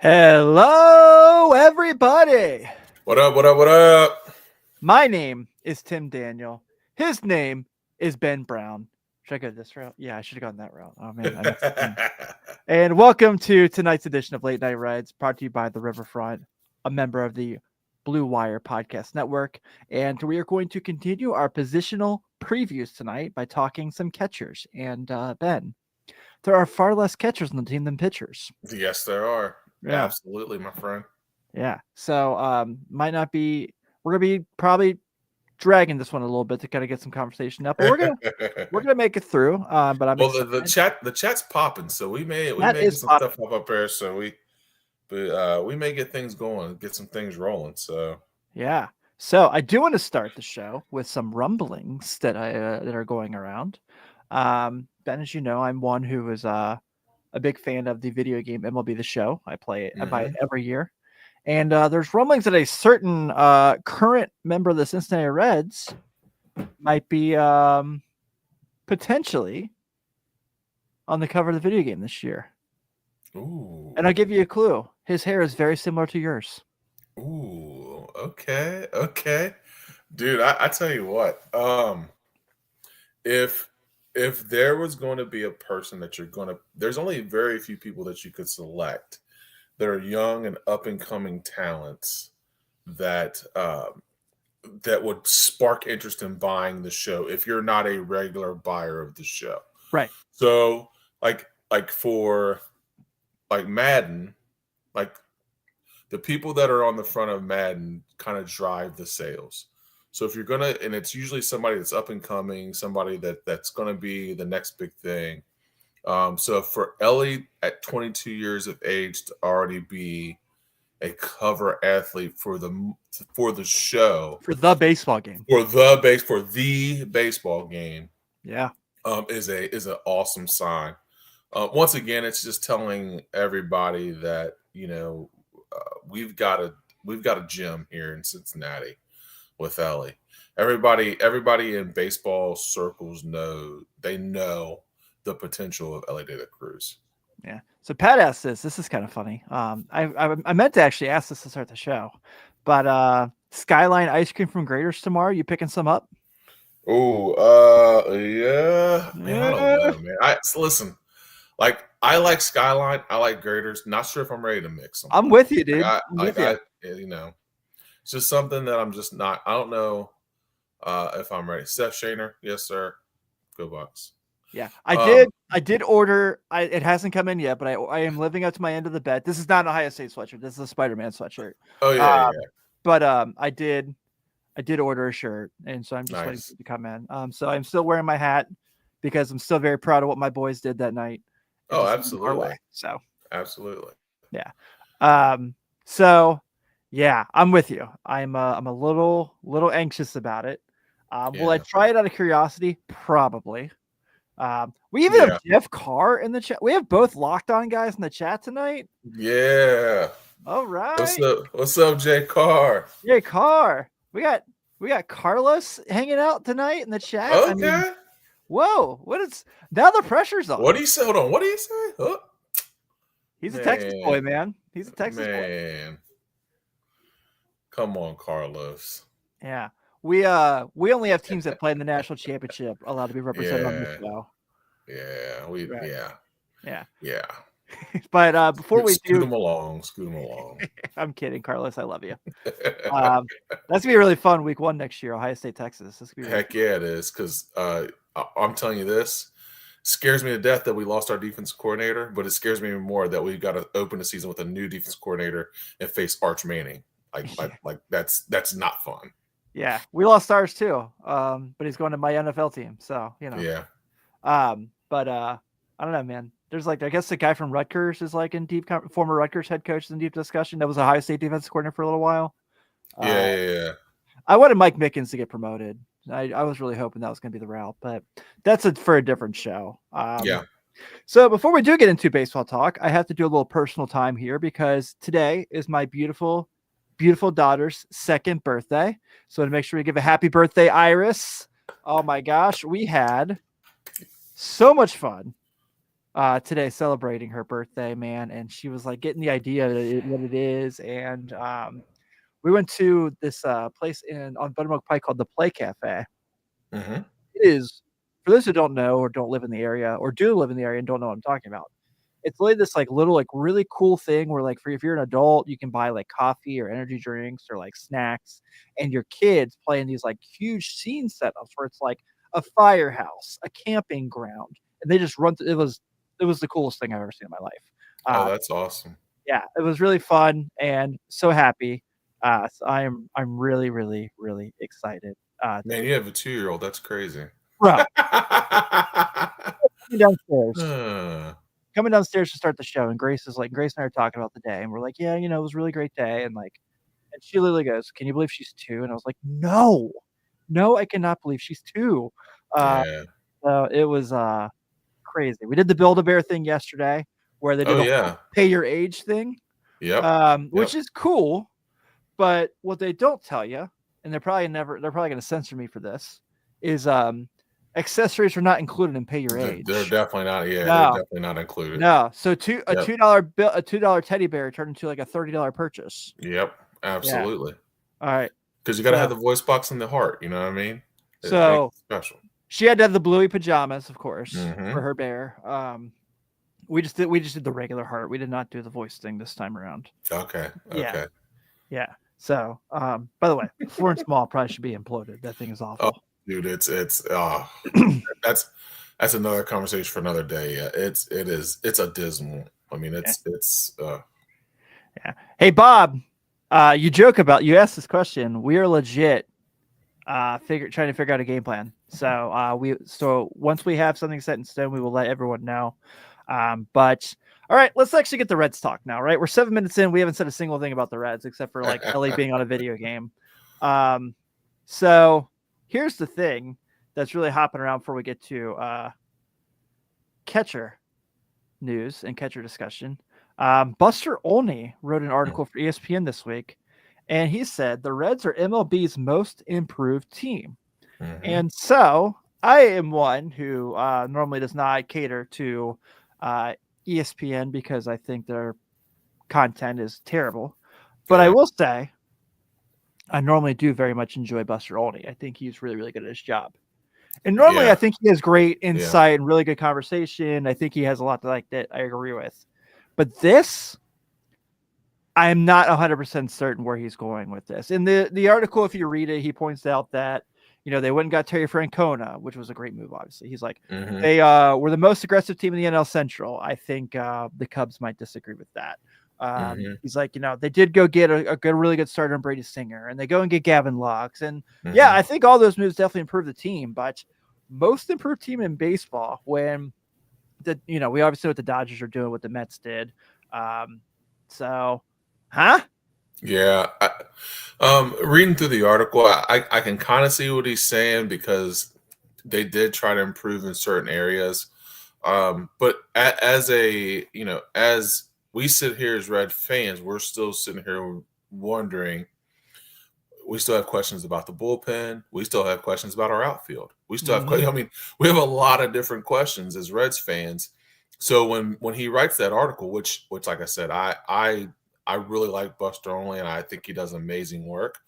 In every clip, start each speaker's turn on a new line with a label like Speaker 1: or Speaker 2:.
Speaker 1: Hello, everybody.
Speaker 2: What up? What up? What up?
Speaker 1: My name is Tim Daniel. His name is Ben Brown. Should I go this route? Yeah, I should have gone that route. Oh man, I messed up. And welcome to tonight's edition of Late Night Rides, brought to you by the Riverfront, a member of the Blue Wire Podcast Network. And we are going to continue our positional previews tonight by talking some catchers. And Ben, there are far less catchers on the team than pitchers.
Speaker 2: Yes, there are.
Speaker 1: Yeah.
Speaker 2: Absolutely, my friend.
Speaker 1: Yeah. So might not be we're gonna be probably dragging this one a little bit to kind of get some conversation up. But we're gonna make it through. But I'm
Speaker 2: well, the chat's popping, so we may get some stuff up there. So we may get things going, get some things rolling. So
Speaker 1: yeah. So I do want to start the show with some rumblings that that are going around. Ben, as you know, I'm one who is a big fan of the video game MLB The Show. I play it. I buy it every year. And there's rumblings that a certain current member of the Cincinnati Reds might be potentially on the cover of the video game this year.
Speaker 2: Ooh.
Speaker 1: And I'll give you a clue. His hair is very similar to yours.
Speaker 2: Ooh. Okay. Dude, I tell you what. If there was going to be a person that there's only very few people that you could select that are young and up and coming talents that that would spark interest in buying the show if you're not a regular buyer of the show.
Speaker 1: Right.
Speaker 2: So like for Madden, like the people that are on the front of Madden kind of drive the sales. So if you're gonna, and it's usually somebody that's up and coming, somebody that's gonna be the next big thing. So for Ellie at 22 years of age to already be a cover athlete for the show,
Speaker 1: for the baseball game,
Speaker 2: for the baseball game,
Speaker 1: yeah,
Speaker 2: is an awesome sign. Once again, it's just telling everybody that we've got a gym here in Cincinnati with Ellie. Everybody in baseball circles know the potential of Ellie De La Cruz.
Speaker 1: Yeah. So Pat asked this. This is kind of funny. I meant to actually ask this to start the show, but Skyline ice cream from Graders tomorrow. You picking some up?
Speaker 2: Oh, yeah. Man, I don't know, man. Listen, like I like Skyline. I like Graders. Not sure if I'm ready to mix them.
Speaker 1: I'm with you, dude.
Speaker 2: It's just something that I'm just not. I don't know if I'm ready. Seth Shaner, yes, sir. Go Bucks.
Speaker 1: Yeah, I did order. It hasn't come in yet, but I am living up to my end of the bet. This is not an Ohio State sweatshirt. This is a Spider-Man sweatshirt.
Speaker 2: Oh yeah.
Speaker 1: But I did order a shirt, and so I'm just waiting for it to come in. So I'm still wearing my hat because I'm still very proud of what my boys did that night.
Speaker 2: Oh, absolutely.
Speaker 1: So
Speaker 2: absolutely.
Speaker 1: Yeah. So yeah, I'm with you. I'm a little anxious about it. Will I try it out of curiosity? Probably. We even have Jeff Carr in the chat. We have both Locked On guys in the chat tonight.
Speaker 2: Yeah.
Speaker 1: All right.
Speaker 2: What's up, Jay Carr?
Speaker 1: Jay Carr. We got Carlos hanging out tonight in the chat.
Speaker 2: Okay.
Speaker 1: I mean, whoa! Now the pressure's on.
Speaker 2: What do you say? Hold on. What do you say? Oh.
Speaker 1: He's a Texas boy, man. He's a Texas
Speaker 2: boy. Come on, Carlos.
Speaker 1: Yeah. We only have teams that play in the national championship allowed to be represented on this show.
Speaker 2: Yeah.
Speaker 1: But before we
Speaker 2: scoot them along.
Speaker 1: I'm kidding, Carlos. I love you. That's gonna be a really fun week 1 next year, Ohio State, Texas.
Speaker 2: Heck yeah, it is. Because I'm telling you this. Scares me to death that we lost our defense coordinator, but it scares me even more that we've got to open the season with a new defense coordinator and face Arch Manning. Like that's not fun.
Speaker 1: Yeah, we lost ours too. But he's going to my NFL team, so
Speaker 2: Yeah.
Speaker 1: But I don't know, man. There's I guess the guy from Rutgers is in deep former Rutgers head coach is in deep discussion. That was Ohio State defensive coordinator for a little while.
Speaker 2: Yeah.
Speaker 1: I wanted Mike Mickens to get promoted. I was really hoping that was going to be the route, but that's for a different show.
Speaker 2: Yeah.
Speaker 1: So before we do get into baseball talk, I have to do a little personal time here because today is my beautiful daughter's 2nd birthday. So to make sure we give a happy birthday, Iris. Oh my gosh, we had so much fun today celebrating her birthday, man, and she was like getting the idea of what it is, and we went to this place on Buttermilk Pike called the Play Cafe.
Speaker 2: Hmm.
Speaker 1: It is, for those who don't know or don't live in the area or do live in the area and don't know what I'm talking about. It's really this like little like really cool thing where like for if you're an adult, you can buy like coffee or energy drinks or like snacks, and your kids play in these like huge scene setups where it's like a firehouse, a camping ground, and they just run. It was the coolest thing I've ever seen in my life.
Speaker 2: Oh,
Speaker 1: Uh,
Speaker 2: that's awesome.
Speaker 1: yeah, it was really fun and so happy. So I'm really really really excited.
Speaker 2: Man, you have a 2-year-old. That's crazy.
Speaker 1: Bro, coming downstairs.
Speaker 2: Huh.
Speaker 1: Coming downstairs to start the show, and Grace and I are talking about the day, and we're like, "Yeah, it was a really great day," and she literally goes, "Can you believe she's 2?" And I was like, "No. No, I cannot believe she's 2." Uh,
Speaker 2: Yeah.
Speaker 1: so it was, crazy. We did the Build-A-Bear thing yesterday where they
Speaker 2: Oh,
Speaker 1: did a whole
Speaker 2: yeah.
Speaker 1: pay your age thing,
Speaker 2: Yep.
Speaker 1: which
Speaker 2: Yep.
Speaker 1: is cool, but what they don't tell you, and they're probably gonna center me for this, is, accessories are not included in pay your
Speaker 2: They're
Speaker 1: age.
Speaker 2: definitely not. Yeah, they're
Speaker 1: No.
Speaker 2: definitely not included.
Speaker 1: No, so
Speaker 2: Yep.
Speaker 1: a $2 teddy bear turned into like a $30 purchase.
Speaker 2: Yep.
Speaker 1: Yeah.
Speaker 2: Absolutely.
Speaker 1: All right.
Speaker 2: Because you got to have
Speaker 1: So
Speaker 2: the voice box in the heart. You know what I mean? It makes
Speaker 1: so
Speaker 2: it special.
Speaker 1: she had to have the bluey pajamas, of course, for
Speaker 2: Hmm.
Speaker 1: her bear. We just did the regular heart. We did not do the voice thing this time around.
Speaker 2: Okay.
Speaker 1: Yeah.
Speaker 2: Okay.
Speaker 1: Yeah. So, by the way, Florence Mall probably should be imploded. That thing is
Speaker 2: Oh,
Speaker 1: awful.
Speaker 2: dude, it's that's that's another conversation for another day. Yeah, it's a dismal. I mean,
Speaker 1: Yeah.
Speaker 2: it's
Speaker 1: Yeah. Hey Bob, you asked this question. We are legit trying to figure out a game plan. So once we have something set in stone, we will let everyone know. But all right, let's actually get the Reds talk now. Right, we're 7 minutes in. We haven't said a single thing about the Reds except for like Ellie being on a video game. So here's the thing that's really hopping around before we get to catcher news and catcher discussion. Buster Olney wrote an article for ESPN this week, and he said the Reds are MLB's most improved team.
Speaker 2: Mhm.
Speaker 1: And so I am one who normally does not cater to ESPN because I think their content is terrible. But I
Speaker 2: Yeah.
Speaker 1: will say I normally do very much enjoy Buster Olney. I think he's really, really good at his job. And normally
Speaker 2: Yeah.
Speaker 1: I think he has great
Speaker 2: Yeah.
Speaker 1: insight and really good conversation. I think he has a lot to like that I agree with. But this, I'm not 100% certain where he's going with this. In the article, if you read it, he points out that they went and got Terry Francona, which was a great move. Obviously, he's like
Speaker 2: Mhm.
Speaker 1: they were the most aggressive team in the NL Central. I think the Cubs might disagree with that.
Speaker 2: Mhm.
Speaker 1: He's like, they did go get a really good starter on Brady Singer, and they go and get Gavin Lux, and yeah,
Speaker 2: Mhm.
Speaker 1: I think all those moves definitely improved the team. But most improved team in baseball when we obviously know what the Dodgers are doing, what the Mets did. So, huh?
Speaker 2: Yeah. Reading through the article, I can kind of see what he's saying because they did try to improve in certain areas. But as as we sit here as Red fans, we're still sitting here wondering. We still have questions about the bullpen. We still have questions about our outfield. We still have
Speaker 1: Mhm.
Speaker 2: I mean, we have a lot of different questions as Reds fans. So when he writes that article, which like I said, I really like Buster Only, and I think he does amazing work.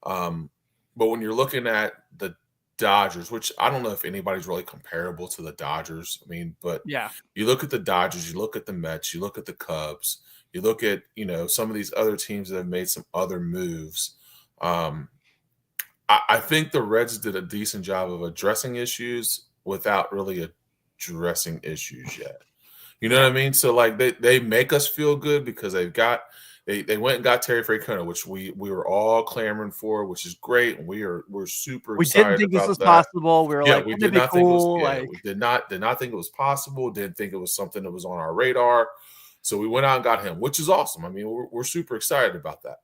Speaker 2: Um, but when you're looking at the Dodgers, which I don't know if anybody's really comparable to the Dodgers. I mean, but
Speaker 1: Yeah.
Speaker 2: you look at the Dodgers, you look at the Mets, you look at the Cubs, you look at some of these other teams that have made some other moves. Um, I think the Reds did a decent job of addressing issues without really addressing issues yet. You know
Speaker 1: Yeah.
Speaker 2: what I mean? So like they make us feel good because they went and got Terry Francona, which we were all clamoring for, which is great, and we're super
Speaker 1: We didn't
Speaker 2: excited
Speaker 1: think this
Speaker 2: about
Speaker 1: was
Speaker 2: that.
Speaker 1: possible. We were
Speaker 2: Yeah,
Speaker 1: like,
Speaker 2: we
Speaker 1: wouldn't it
Speaker 2: did
Speaker 1: be
Speaker 2: not think it was.
Speaker 1: cool?
Speaker 2: Yeah,
Speaker 1: Like,
Speaker 2: we did not think it was possible. Didn't think it was something that was on our radar. So we went out and got him, which is awesome. I mean, we're super excited about that.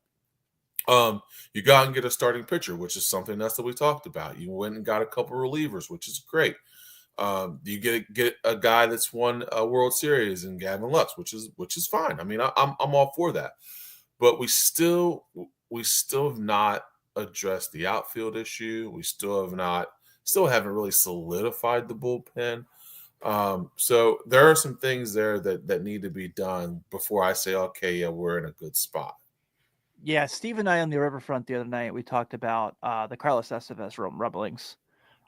Speaker 2: You got and get a starting pitcher, which is something else that we talked about. You went and got a couple relievers, which is great. You get a guy that's won a World Series in Gavin Lux, which is fine. I mean, I'm all for that. But we still have not addressed the outfield issue. We still haven't really solidified the bullpen. So there are some things there that need to be done before I say, okay, yeah, we're in a good spot.
Speaker 1: Yeah, Steve and I on the Riverfront the other night, we talked about the Carlos Estevez rumblings.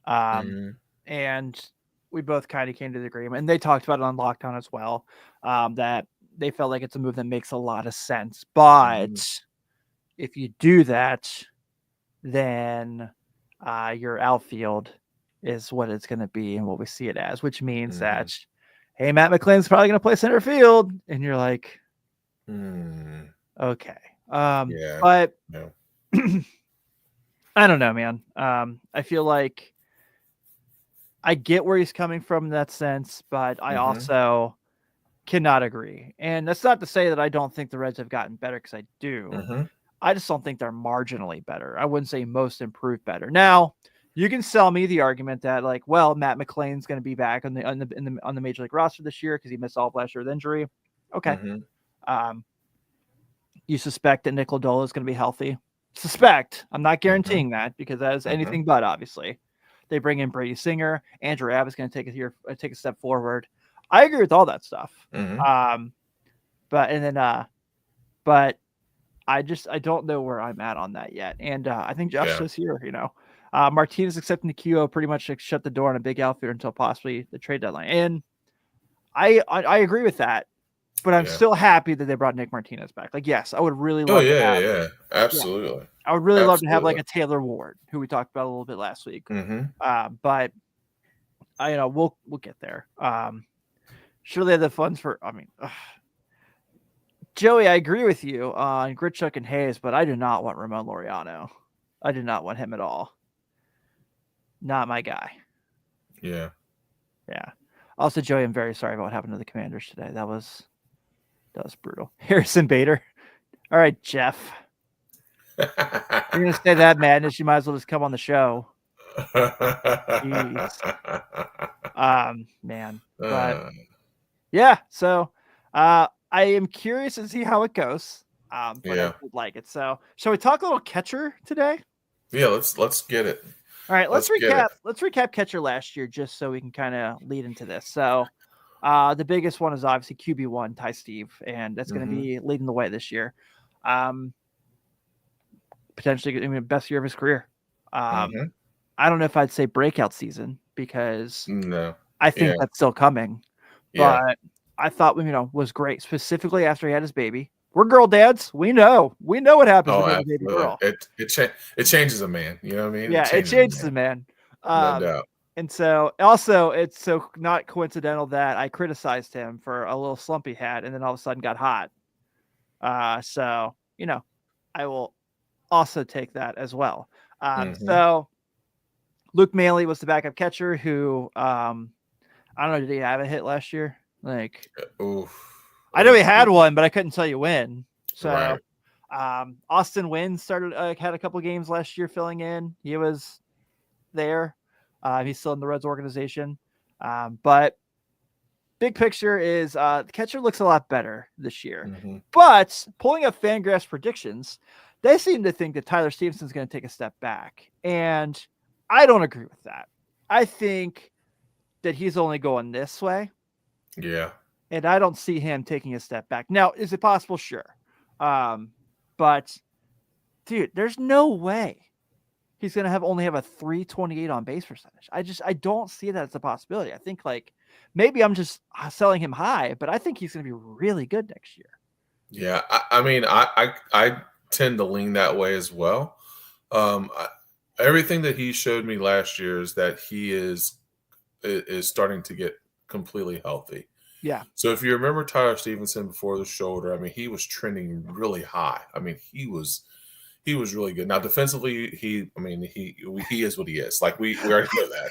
Speaker 1: Um,
Speaker 2: Mhm,
Speaker 1: and we both kind of came to the agreement, and they talked about it on Lockdown as well, that they felt like it's a move that makes a lot of sense.
Speaker 2: mhm,
Speaker 1: But if you do that, then your outfield is what it's going to be and what we see it as, which means
Speaker 2: mhm,
Speaker 1: that, hey, Matt McLean's probably going to play center field. And you're like,
Speaker 2: mm.
Speaker 1: okay.
Speaker 2: Yeah,
Speaker 1: But
Speaker 2: no.
Speaker 1: I don't know, man. I feel like I get where he's coming from in that sense, but I
Speaker 2: Mhm,
Speaker 1: also cannot agree. And that's not to say that I don't think the Reds have gotten better, because I do.
Speaker 2: mhm,
Speaker 1: I just don't think they're marginally better. I wouldn't say most improved better. Now, you can sell me the argument that, like, well, Matt McLean's going to be back on the major league roster this year because he missed all of last year with injury. Okay.
Speaker 2: mhm,
Speaker 1: Um, you suspect that Nick Lodolo is going to be healthy. Suspect. I'm not
Speaker 2: mhm,
Speaker 1: guaranteeing that, because that is
Speaker 2: mhm,
Speaker 1: anything but, obviously. They bring in Brady Singer. Andrew Abbott's going to take a step forward. I agree with all that stuff.
Speaker 2: mhm.
Speaker 1: Um, but I don't know where I'm at on that yet. And I think Josh
Speaker 2: Yeah.
Speaker 1: says here, Martinez accepting the QO pretty much shut the door on a big outfielder until possibly the trade deadline. And I agree with that, but I'm
Speaker 2: Yeah.
Speaker 1: still happy that they brought Nick Martinez back. Like, yes, I would really
Speaker 2: Oh,
Speaker 1: love to
Speaker 2: yeah,
Speaker 1: have,
Speaker 2: yeah, yeah.
Speaker 1: yeah,
Speaker 2: Absolutely.
Speaker 1: I would really love to have like
Speaker 2: Absolutely.
Speaker 1: a Taylor Ward, who we talked about a little bit last week.
Speaker 2: Mhm.
Speaker 1: But we'll get there. Surely have the funds for. I mean, Joey, I agree with you on Grichuk and Hayes, but I do not want Ramon Laureano. I do not want him at all. Not my guy.
Speaker 2: Yeah.
Speaker 1: Yeah. Also, Joey, I'm very sorry about what happened to the Commanders today. That was brutal. Harrison Bader. All right, Jeff. You're gonna say that madness, you might as well just come on the show. Jeez. Man. But
Speaker 2: Uh,
Speaker 1: yeah, so I am curious to see how it goes. But I
Speaker 2: yeah.
Speaker 1: did like it. So shall we talk a little catcher today?
Speaker 2: Yeah, let's get it.
Speaker 1: All right, let's
Speaker 2: Let's get it.
Speaker 1: recap. Let's recap catcher last year, just so we can kind of lead into this. So the biggest one is obviously QB1, Ty Steve, and that's going to
Speaker 2: Mhm,
Speaker 1: be leading the way this year. Potentially, I mean, best year of his career.
Speaker 2: mhm.
Speaker 1: I don't know if I'd say breakout season, because
Speaker 2: No.
Speaker 1: I
Speaker 2: Yeah,
Speaker 1: think that's still coming,
Speaker 2: yeah.
Speaker 1: but I thought, was great, specifically after he had his baby. We're girl dads. We know what happens
Speaker 2: Oh,
Speaker 1: when you have a baby
Speaker 2: absolutely.
Speaker 1: girl.
Speaker 2: It changes a man, you know what I mean? It
Speaker 1: Yeah, it
Speaker 2: changes a
Speaker 1: changes
Speaker 2: man,
Speaker 1: the man.
Speaker 2: no
Speaker 1: Um,
Speaker 2: doubt.
Speaker 1: and so also it's so not coincidental that I criticized him for a little slump he had, and then all of a sudden got hot. So I will also take that as well.
Speaker 2: Mhm.
Speaker 1: So Luke Maley was the backup catcher who, I don't know, did he have a hit last year? Like,
Speaker 2: Oof.
Speaker 1: I know he
Speaker 2: Oof,
Speaker 1: had
Speaker 2: oof.
Speaker 1: one, but I couldn't tell you when. So
Speaker 2: Right.
Speaker 1: Austin Wynn had a couple games last year filling in. He was there. He's still in the Reds organization. But big picture is the catcher looks a lot better this year.
Speaker 2: Mhm.
Speaker 1: But pulling up Fangraphs predictions, they seem to think that Tyler Stevenson's going to take a step back. And I don't agree with that. I think that he's only going this way,
Speaker 2: Yeah.
Speaker 1: and I don't see him taking a step back. Now, is it possible? Sure. But dude, there's no way he's going to only have a 328 on base percentage. I don't see that as a possibility. I think, like, maybe I'm just selling him high, but I think he's going to be really good next year.
Speaker 2: Yeah. I mean, I tend to lean that way as well. I, everything that he showed me last year is that he is starting to get completely healthy.
Speaker 1: Yeah.
Speaker 2: So if you remember Tyler Stevenson before the shoulder, I mean, he was trending really high. I mean, he was really good. Now defensively, he is what he is. Like we already know that.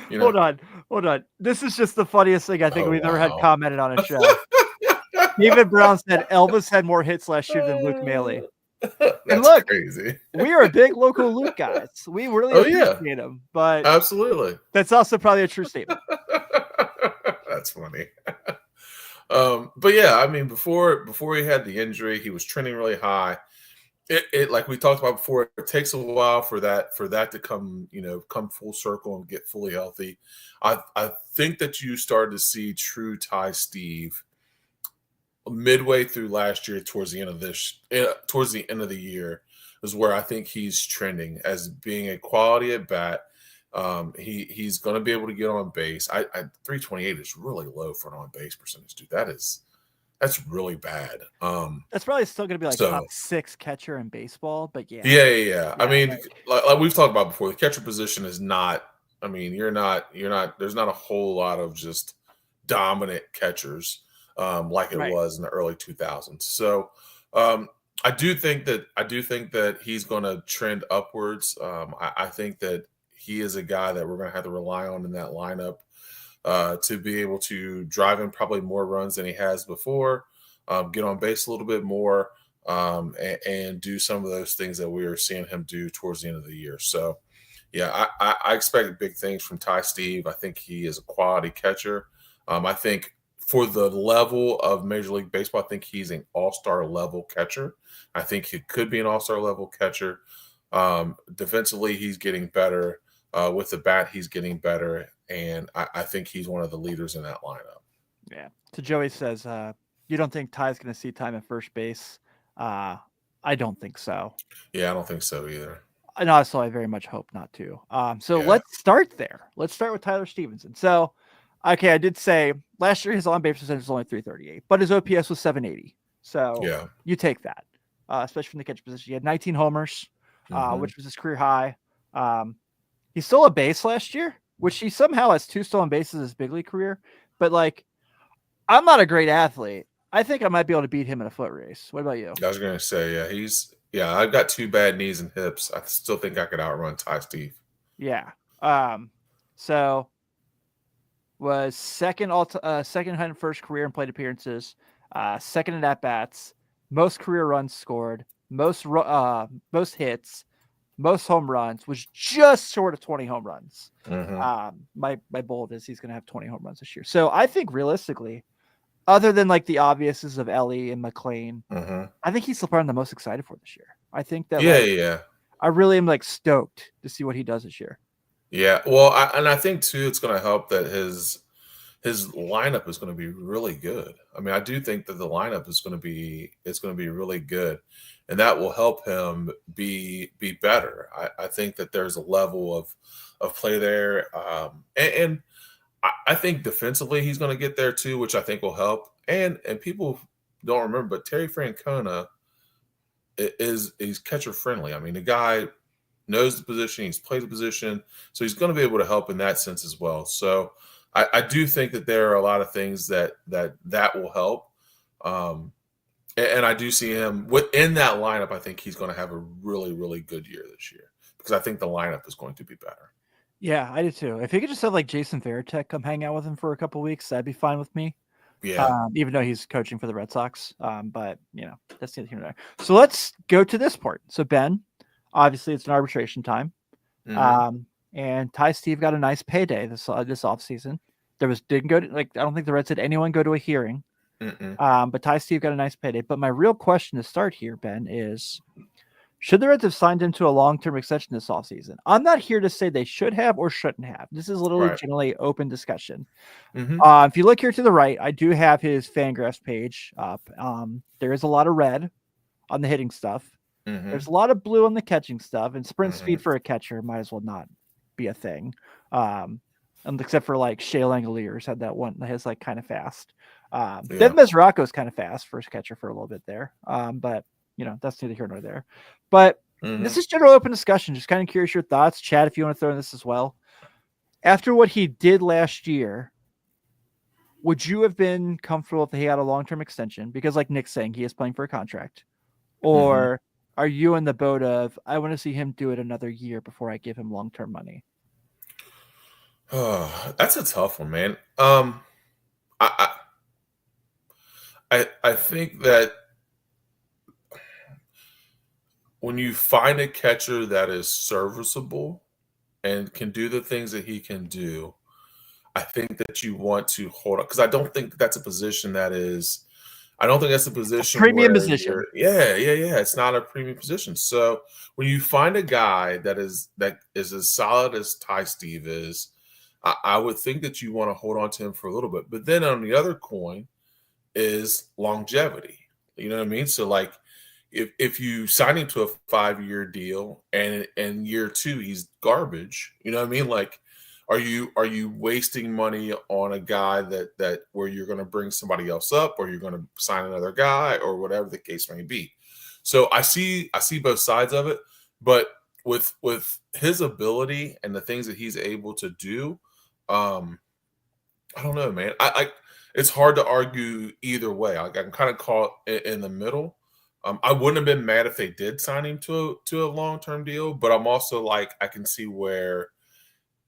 Speaker 2: You know.
Speaker 1: Hold on. This is just the funniest thing I think
Speaker 2: Oh
Speaker 1: we've ever had
Speaker 2: wow.
Speaker 1: commented on a show. David Brown said Elvis had more hits last year than Luke Maley. And
Speaker 2: That's
Speaker 1: look,
Speaker 2: crazy.
Speaker 1: we are big local Luke guys. We really
Speaker 2: Oh yeah,
Speaker 1: appreciate him, but
Speaker 2: absolutely.
Speaker 1: that's also probably a true statement.
Speaker 2: That's funny. But yeah, I mean, before he had the injury, he was trending really high. It like we talked about before, it takes a while for that to come, come full circle and get fully healthy. I think that you started to see true Ty Steve midway through last year towards the end of the year is where I think he's trending as being a quality at bat. He's going to be able to get on base. I 328 is really low for an on base percentage, dude. That's really bad.
Speaker 1: That's probably still going to be like top
Speaker 2: So
Speaker 1: 6 catcher in baseball, but yeah.
Speaker 2: yeah. I
Speaker 1: Yeah,
Speaker 2: mean,
Speaker 1: like
Speaker 2: like we've talked about before, the catcher position is not. I mean, you're not. There's not a whole lot of just dominant catchers like it
Speaker 1: right.
Speaker 2: was in the early 2000s. So um, I do think that he's going to trend upwards. I think that he is a guy that we're going to have to rely on in that lineup to be able to drive in probably more runs than he has before, get on base a little bit more, and do some of those things that we are seeing him do towards the end of the year. So, yeah, I expect big things from Ty Steve. I think he is a quality catcher. I think for the level of Major League Baseball, I think he's an all-star level catcher. I think he could be an all-star level catcher. Defensively, he's getting better. With the bat, he's getting better, and I think he's one of the leaders in that lineup.
Speaker 1: Yeah. So Joey says, you don't think Ty's going to see time at first base? I don't think so.
Speaker 2: Yeah, I don't think so either.
Speaker 1: And also, I very much hope not to. So
Speaker 2: Yeah.
Speaker 1: let's start there. Let's start with Tyler Stevenson. So, okay, I did say last year his on base percentage was only 338, but his OPS was 780. So
Speaker 2: Yeah.
Speaker 1: you take that, especially from the catcher position. He had 19 homers,
Speaker 2: Mhm.
Speaker 1: which was his career high. He stole a base last year, which he somehow has 2 stolen bases in his big league career. But like, I'm not a great athlete. I think I might be able to beat him in a foot race. What about you?
Speaker 2: I was gonna say, I've got 2 bad knees and hips. I still think I could outrun Ty Steve.
Speaker 1: Yeah. So was second in first career in plate appearances, second in at bats, most career runs scored, most hits, most home runs, was just short of 20 home runs.
Speaker 2: Mhm.
Speaker 1: My bold is he's going to have 20 home runs this year. So I think realistically, other than like the obviouses of Ellie and McLean,
Speaker 2: Mhm.
Speaker 1: I think he's the part I'm the most excited for this year. I think that
Speaker 2: Yeah,
Speaker 1: like
Speaker 2: yeah.
Speaker 1: I really am like stoked to see what he does this year.
Speaker 2: Yeah. Well, I think too it's gonna help that his lineup is gonna be really good. I mean, I do think that the lineup is gonna be really good, and that will help him be better. I think that there's a level of play there, and I think defensively he's going to get there too, which I think will help. And people don't remember, but Terry Francona is he's catcher friendly. I mean, the guy knows the position, he's played the position, so he's going to be able to help in that sense as well. So I do think that there are a lot of things that will help. Um, and I do see him within that lineup. I think he's going to have a really, really good year this year because I think the lineup is going to be better.
Speaker 1: Yeah, I do too. If he could just have like Jason Varitek come hang out with him for a couple weeks, that'd be fine with me.
Speaker 2: Yeah.
Speaker 1: Even though he's coaching for the Red Sox. But that's the here and there. So let's go to this part. So Ben, obviously it's an arbitration time.
Speaker 2: Hmm.
Speaker 1: And Ty Steve got a nice payday this offseason. Didn't go to I don't think the Reds had anyone go to a hearing.
Speaker 2: Mm-mm.
Speaker 1: But Ty Steve got a nice payday. But my real question to start here, Ben, is should the Reds have signed him to a long-term extension this offseason? I'm not here to say they should have or shouldn't have. This is literally
Speaker 2: Right.
Speaker 1: generally open discussion.
Speaker 2: Hmm.
Speaker 1: If you look here to the right, I do have his Fangraphs page up. There is a lot of red on the hitting stuff.
Speaker 2: Hmm.
Speaker 1: There's a lot of blue on the catching stuff, and sprint
Speaker 2: Hmm.
Speaker 1: speed for a catcher might as well not be a thing. And except for like Shea Langoliers had that one that is like kind of fast.
Speaker 2: Yeah.
Speaker 1: Dev Mesoraco is kind of fast first catcher for a little bit there. But that's neither here nor there. But
Speaker 2: Hmm.
Speaker 1: this is general open discussion. Just kind of curious your thoughts. Chad, if you want to throw in this as well. After what he did last year, would you have been comfortable if he had a long-term extension? Because like Nick's saying, he is playing for a contract. Or are you in the boat of, I want to see him do it another year before I give him long-term money?
Speaker 2: Oh, that's a tough one, man. I, I think that when you find a catcher that is serviceable and can do the things that he can do, I think that you want to hold up because I don't think that's a position that is I don't think that's a position
Speaker 1: Premium
Speaker 2: where
Speaker 1: position.
Speaker 2: yeah. It's not a premium position. So when you find a guy that is as solid as Ty Steve is, I would think that you want to hold on to him for a little bit. But then on the other coin is longevity. You know what I mean? So like if you sign him to a 5-year deal and in year 2 he's garbage, you know what I mean? Like are you wasting money on a guy that where you're going to bring somebody else up or you're going to sign another guy or whatever the case may be? So I see both sides of it, but with his ability and the things that he's able to do, I don't know, man. I it's hard to argue either way. I'm kind of caught in the middle. I wouldn't have been mad if they did sign him to a long term deal, but I'm also like I can see where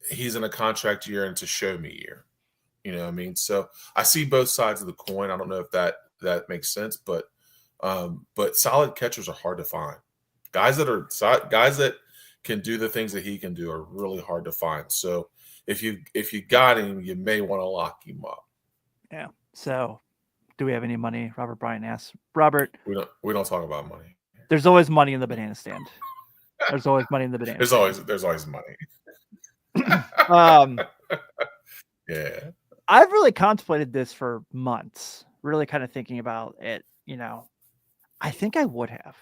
Speaker 2: he's in a contract year and it's a show me year. You know what I mean? So I see both sides of the coin. I don't know if that makes sense, but solid catchers are hard to find. Guys that can do the things that he can do are really hard to find. So if you got him, you may want to lock him up.
Speaker 1: Yeah. So do we have any money? Robert Bryan asks. Robert,
Speaker 2: We don't talk about money.
Speaker 1: there's always money in the banana stand. There's always money in the banana stand.
Speaker 2: There's always money. Yeah.
Speaker 1: I've really contemplated this for months, really kind of thinking about it. I think I would have.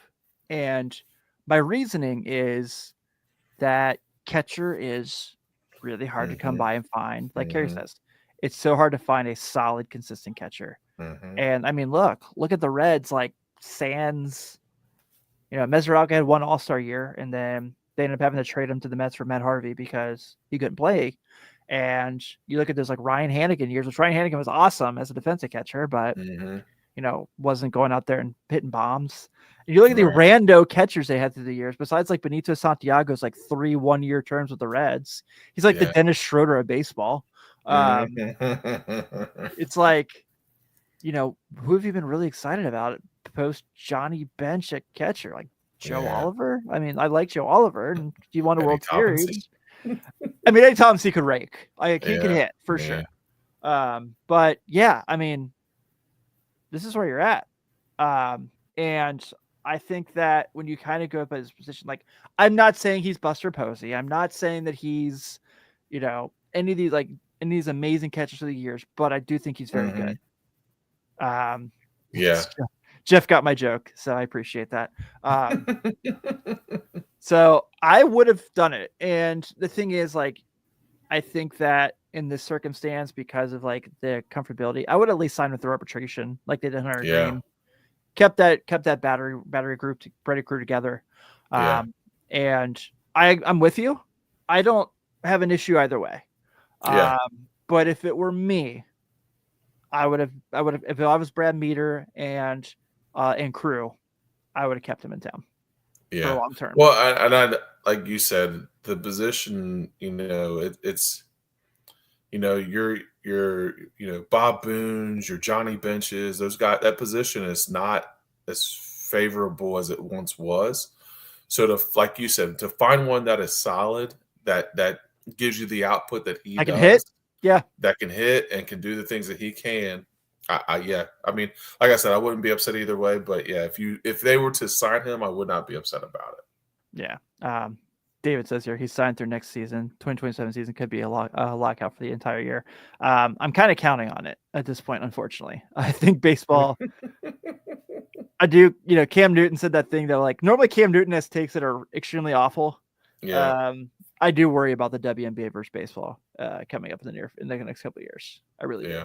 Speaker 1: And my reasoning is that catcher is really hard to come by and find. Like Kerry says, it's so hard to find a solid, consistent catcher. And I mean, look at the Reds, like Sands. Mesoraga had one All-Star year, and then they ended up having to trade him to the Mets for Matt Harvey because he couldn't play. And you look at those like Ryan Hanigan years, which Ryan Hanigan was awesome as a defensive catcher, but wasn't going out there and hitting bombs. And you look at the rando catchers they had through the years, besides like Benito Santiago's like 3 1-year terms with the Reds. He's like the Dennis Schroeder of baseball. It's like, who have you been really excited about post Johnny Bench at catcher? Like Joe Oliver? I mean, I like Joe Oliver, and he won a World Series. I mean, Eddie Thompson could rake. He can hit for sure. But yeah, I mean, this is where you're at. And I think that when you kind of go up at his position, like I'm not saying he's Buster Posey. I'm not saying that he's, any of these amazing catchers of the years, but I do think he's very good. Jeff got my joke, so I appreciate that. So I would have done it. And the thing is, like, I think that in this circumstance, because of like the comfortability, I would at least sign with the arbitration, like they did in our game. Kept that battery group crew together. And I'm with you. I don't have an issue either way. But if it were me, I would have if I was Brad Meter and crew, I would have kept him in town for long term.
Speaker 2: Well, I like you said, the position, it's your Bob Boone's, your Johnny Benches, those guys, that position is not as favorable as it once was. So like you said, to find one that is solid, that gives you the output that he
Speaker 1: can hit. Yeah.
Speaker 2: That can hit and can do the things that he can. I mean, like I said, I wouldn't be upset either way, but yeah, if they were to sign him, I would not be upset about it.
Speaker 1: Yeah. David says here he's signed through next season. 2027 season could be a lockout for the entire year. I'm kind of counting on it at this point, unfortunately. I think baseball. I do. Cam Newton said that thing that like normally Cam Newton has takes that are extremely awful.
Speaker 2: Yeah.
Speaker 1: I do worry about the WNBA versus baseball coming up in the next couple of years. I really do.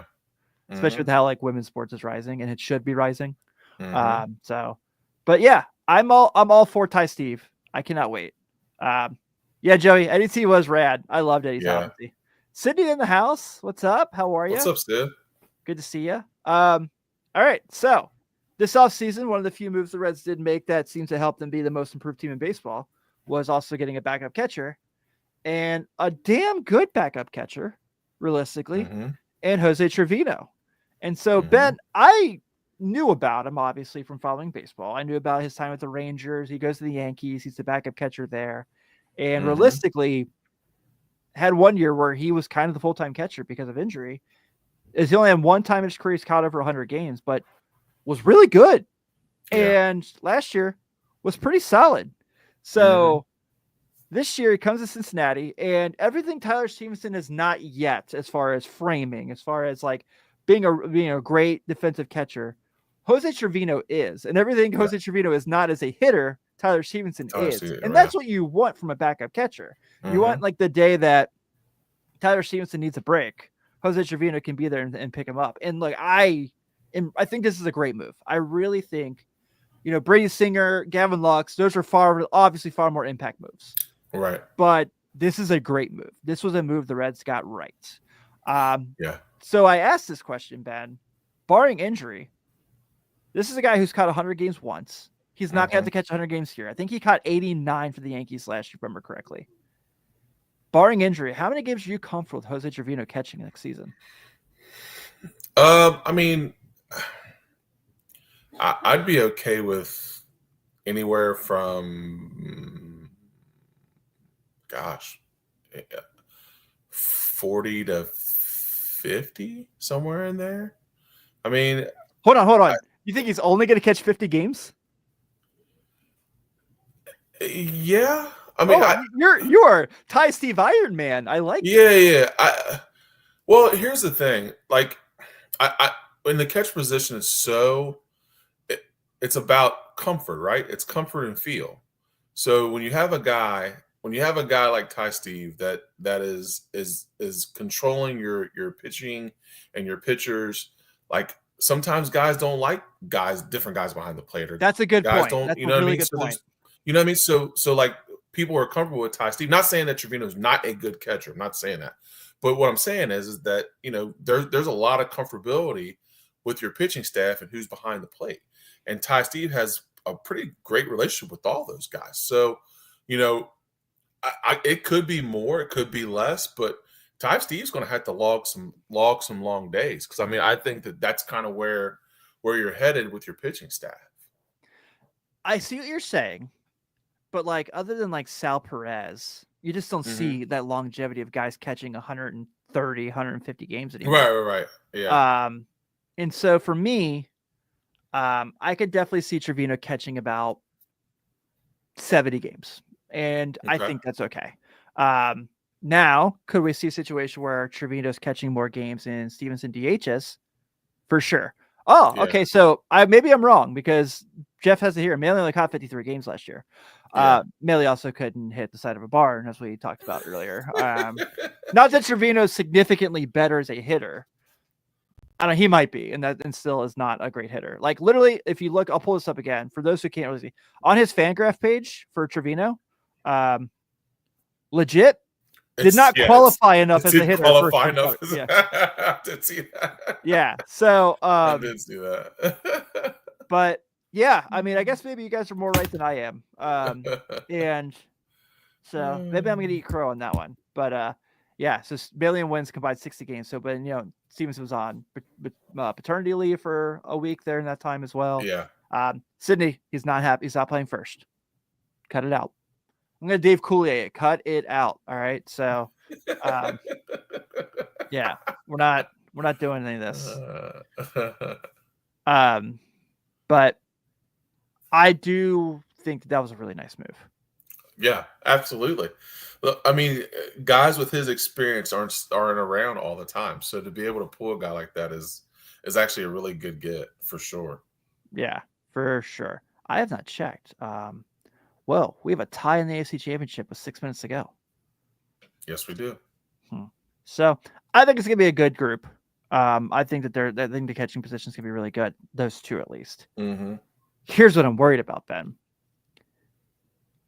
Speaker 1: Especially with how like women's sports is rising, and it should be rising. But yeah, I'm all for Ty Steve. I cannot wait. Yeah, Joey, Eddie T was rad. I loved Eddie T. Sydney in the house. What's up? How are you?
Speaker 2: What's up, Sid?
Speaker 1: Good to see you. All right. So this offseason, one of the few moves the Reds did make that seems to help them be the most improved team in baseball was also getting a backup catcher, and a damn good backup catcher, realistically, and Jose Trevino. And so, Ben, I knew about him, obviously, from following baseball. I knew about his time with the Rangers. He goes to the Yankees. He's the backup catcher there. And realistically, had one year where he was kind of the full-time catcher because of injury. He only had one time in his career he's caught over 100 games, but was really good.
Speaker 2: Yeah.
Speaker 1: And last year was pretty solid. So this year he comes to Cincinnati, and everything Tyler Stevenson is not yet, as far as framing, as far as like being a great defensive catcher, Jose Trevino is. And everything
Speaker 2: Yeah.
Speaker 1: Jose Trevino is not as a hitter, Tyler Stevenson is. And that's what you want from a backup catcher. You want like the day that Tyler Stevenson needs a break, Jose Trevino can be there and pick him up. And like I think this is a great move. I really think, Brady Singer, Gavin Lux, those are obviously far more impact moves.
Speaker 2: Right.
Speaker 1: But this is a great move. This was a move the Reds got right.
Speaker 2: Yeah.
Speaker 1: So I asked this question, Ben, barring injury, this is a guy who's caught 100 games once. He's not going to have to catch 100 games here. I think he caught 89 for the Yankees last year, if I remember correctly. Barring injury, how many games are you comfortable with Jose Trevino catching next season?
Speaker 2: I mean, I'd be okay with anywhere from, 40 to 50, somewhere in there. I mean,
Speaker 1: hold on. You think he's only going to catch 50 games?
Speaker 2: Yeah. I mean,
Speaker 1: you are Ty Steve Iron Man. I like
Speaker 2: it. Yeah. Well, here's the thing. Like, I in the catch position, it's about comfort, right? It's comfort and feel. So when you have a guy like Ty Steve that is controlling your pitching and your pitchers, like sometimes guys don't like different guys behind the plate, or
Speaker 1: that's a good
Speaker 2: guys
Speaker 1: point.
Speaker 2: don't,
Speaker 1: That's
Speaker 2: you know
Speaker 1: a really
Speaker 2: what I mean?
Speaker 1: good point.
Speaker 2: You know what I mean? So like people are comfortable with Ty Steve. Not saying that Trevino's not a good catcher. I'm not saying that. But what I'm saying is that, there's a lot of comfortability with your pitching staff and who's behind the plate. And Ty Steve has a pretty great relationship with all those guys. So, it could be more, it could be less, but Ty Steve's going to have to log some long days. Because, I mean, I think that's kind of where you're headed with your pitching staff.
Speaker 1: I see what you're saying. But like, other than like Sal Perez, you just don't see that longevity of guys catching 130, 150 games anymore.
Speaker 2: Right. Yeah.
Speaker 1: And so for me, I could definitely see Trevino catching about 70 games. And I think that's okay. Now, could we see a situation where Trevino's catching more games and Stevenson DHs? For sure. Oh, yeah. Okay. So maybe I'm wrong, because Jeff has it here. Maile only caught 53 games last year. Maile also couldn't hit the side of a barn, as we talked about earlier. Not that Trevino is significantly better as a hitter. I don't know, he might be, and still is not a great hitter. Like literally, if you look, I'll pull this up again for those who can't really see. On his Fangraph page for Trevino, legit did not qualify enough as a hitter.
Speaker 2: Qualify enough. I did see that.
Speaker 1: Yeah. So
Speaker 2: I did see that.
Speaker 1: But yeah, I mean, I guess maybe you guys are more right than I am. And so maybe I'm gonna eat crow on that one. But yeah, so Bailey wins combined 60 games. So, but Stevenson was on paternity leave for a week there in that time as well.
Speaker 2: Yeah.
Speaker 1: Sydney, he's not happy. He's not playing first. Cut it out. I'm gonna Dave Coulier it. Cut it out. All right. So, yeah, we're not doing any of this. But I do think that was a really nice move.
Speaker 2: Yeah, absolutely. I mean, guys with his experience aren't around all the time, so to be able to pull a guy like that is actually a really good get for sure.
Speaker 1: Yeah, for sure. I have not checked. Well, we have a tie in the AFC Championship with 6 minutes to go.
Speaker 2: Yes, we do.
Speaker 1: So I think it's gonna be a good group. I think that I think the catching position is gonna be really good. Those two at least.
Speaker 2: Mm-hmm.
Speaker 1: Here's what I'm worried about, Ben.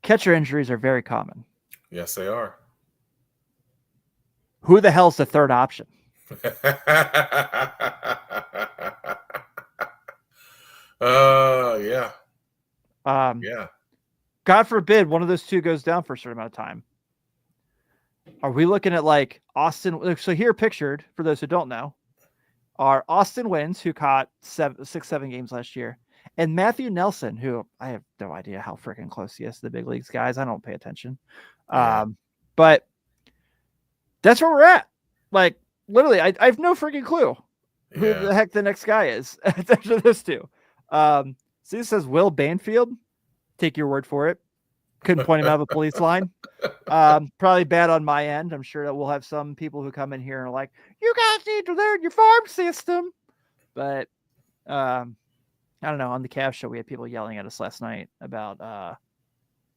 Speaker 1: Catcher injuries are very common.
Speaker 2: Yes, they are.
Speaker 1: Who the hell's the third option?
Speaker 2: Yeah.
Speaker 1: Yeah. God forbid one of those two goes down for a certain amount of time. Are we looking at like Austin? So here pictured, for those who don't know, are Austin Wynns, who caught 6-7 games last year, and Matthew Nelson, who I have no idea how freaking close he is to the big leagues, guys. I don't pay attention. But that's where we're at. Like, literally, I have no freaking clue who the heck the next guy is after those two. See, it says Will Banfield. Take your word for it. Couldn't point him out of a police line. Probably bad on my end. I'm sure that we'll have some people who come in here and are like, you guys need to learn your farm system. But I don't know. On the Cavs show, we had people yelling at us last night about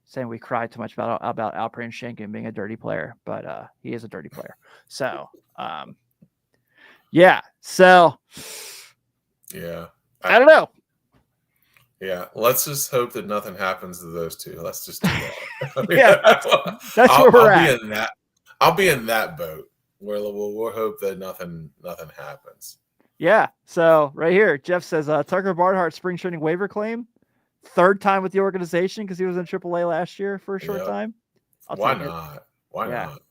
Speaker 1: saying we cried too much about Alperen Sengun being a dirty player, but he is a dirty player. So yeah. So
Speaker 2: yeah.
Speaker 1: I don't know.
Speaker 2: Yeah, let's just hope that nothing happens to those two. Let's just do that. I mean,
Speaker 1: Yeah, that's where we're at.
Speaker 2: I'll be in that boat where we'll hope that nothing happens.
Speaker 1: Yeah. So right here, Jeff says Tucker Barnhart spring training waiver claim, third time with the organization because he was in AAA last year for a short time.
Speaker 2: Why not? Why not?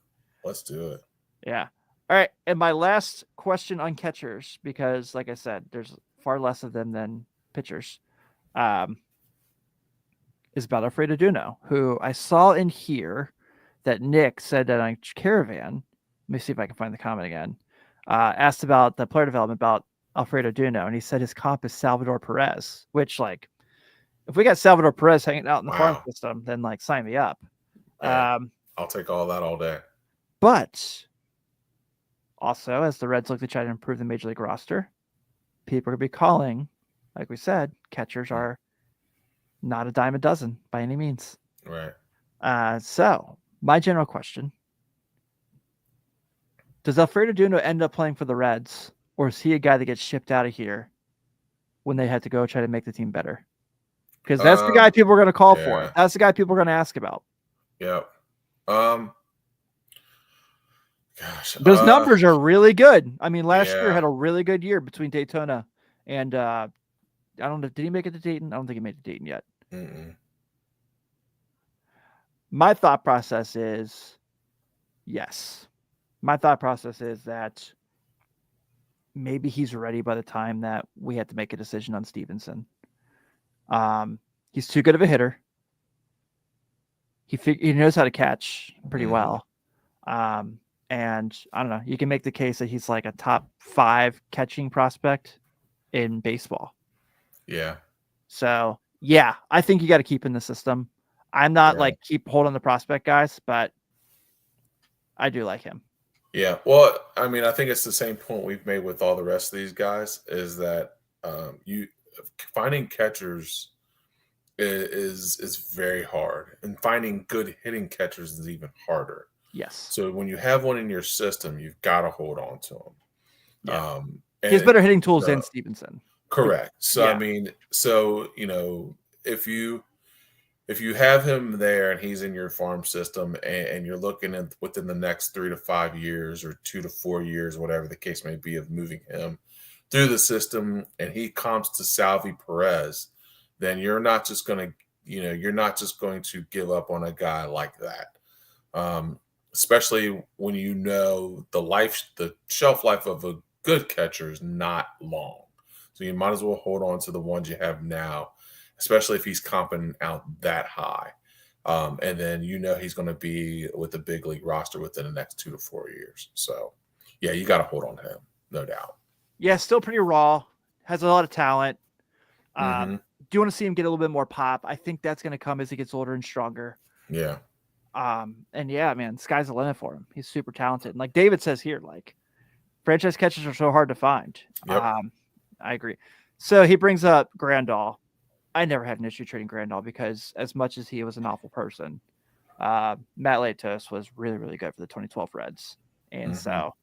Speaker 2: Let's do it. Yeah.
Speaker 1: All right. And my last question on catchers, because like I said, there's far less of them than pitchers. Is about Alfredo Duno, who I saw in here that Nick said that on Caravan. Let me see if I can find the comment again. Asked about the player development about Alfredo Duno, and he said his comp is Salvador Perez, which, like, if we got Salvador Perez hanging out in the farm system, then, like, sign me up.
Speaker 2: Yeah, I'll take all that all day.
Speaker 1: But also, as the Reds look to try to improve the Major League roster, people are going to be calling, like we said, catchers are not a dime a dozen by any means.
Speaker 2: Right.
Speaker 1: So my general question: does Alfredo Duno end up playing for the Reds, or is he a guy that gets shipped out of here when they had to go try to make the team better? Because that's the guy people are going to call for. That's the guy people are going to ask about.
Speaker 2: Yeah.
Speaker 1: Gosh, those numbers are really good. I mean, last year had a really good year between Daytona and I don't know. Did he make it to Dayton? I don't think he made it to Dayton yet. My thought process is yes. My thought process is that maybe he's ready by the time that we had to make a decision on Stevenson. He's too good of a hitter. He knows how to catch pretty well. And I don't know. You can make the case that he's like a top 5 catching prospect in baseball.
Speaker 2: Yeah.
Speaker 1: So, yeah, I think you got to keep in the system. I'm not like keep holding the prospect guys, but I do like him.
Speaker 2: Yeah. Well, I mean, I think it's the same point we've made with all the rest of these guys is that you finding catchers is very hard, and finding good hitting catchers is even harder.
Speaker 1: Yes.
Speaker 2: So when you have one in your system, you've got to hold on to him.
Speaker 1: Yeah. He has better hitting tools than Stevenson.
Speaker 2: Correct. So I mean, if you have him there and he's in your farm system and you're looking at within the next 3 to 5 years or 2 to 4 years, whatever the case may be, of moving him through the system, and he comps to Salvi Perez, then you're not just going to give up on a guy like that. Especially when you know the shelf life of a good catcher is not long. So you might as well hold on to the ones you have now, especially if he's comping out that high. And then he's going to be with the big league roster within the next 2 to 4 years. So, yeah, you got to hold on to him, no doubt.
Speaker 1: Yeah, still pretty raw. Has a lot of talent. Do you want to see him get a little bit more pop? I think that's going to come as he gets older and stronger.
Speaker 2: Yeah.
Speaker 1: And yeah, man, sky's the limit for him. He's super talented. And like David says here, like franchise catchers are so hard to find.
Speaker 2: Yep.
Speaker 1: I agree. So he brings up Grandal. I never had an issue trading Grandal because as much as he was an awful person, Matt Latos was really, really good for the 2012 Reds. And so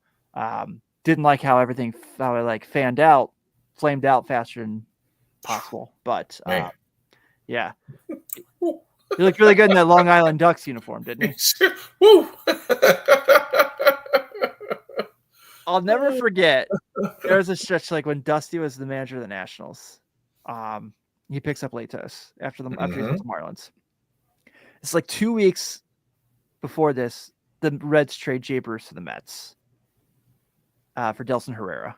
Speaker 1: didn't like how everything flamed out faster than possible. But yeah. He looked really good in that Long Island Ducks uniform, didn't he?
Speaker 2: Woo!
Speaker 1: I'll never forget. There was a stretch like when Dusty was the manager of the Nationals. He picks up Latos after he goes to Marlins. It's like 2 weeks before this, the Reds trade Jay Bruce to the Mets for Delson Herrera.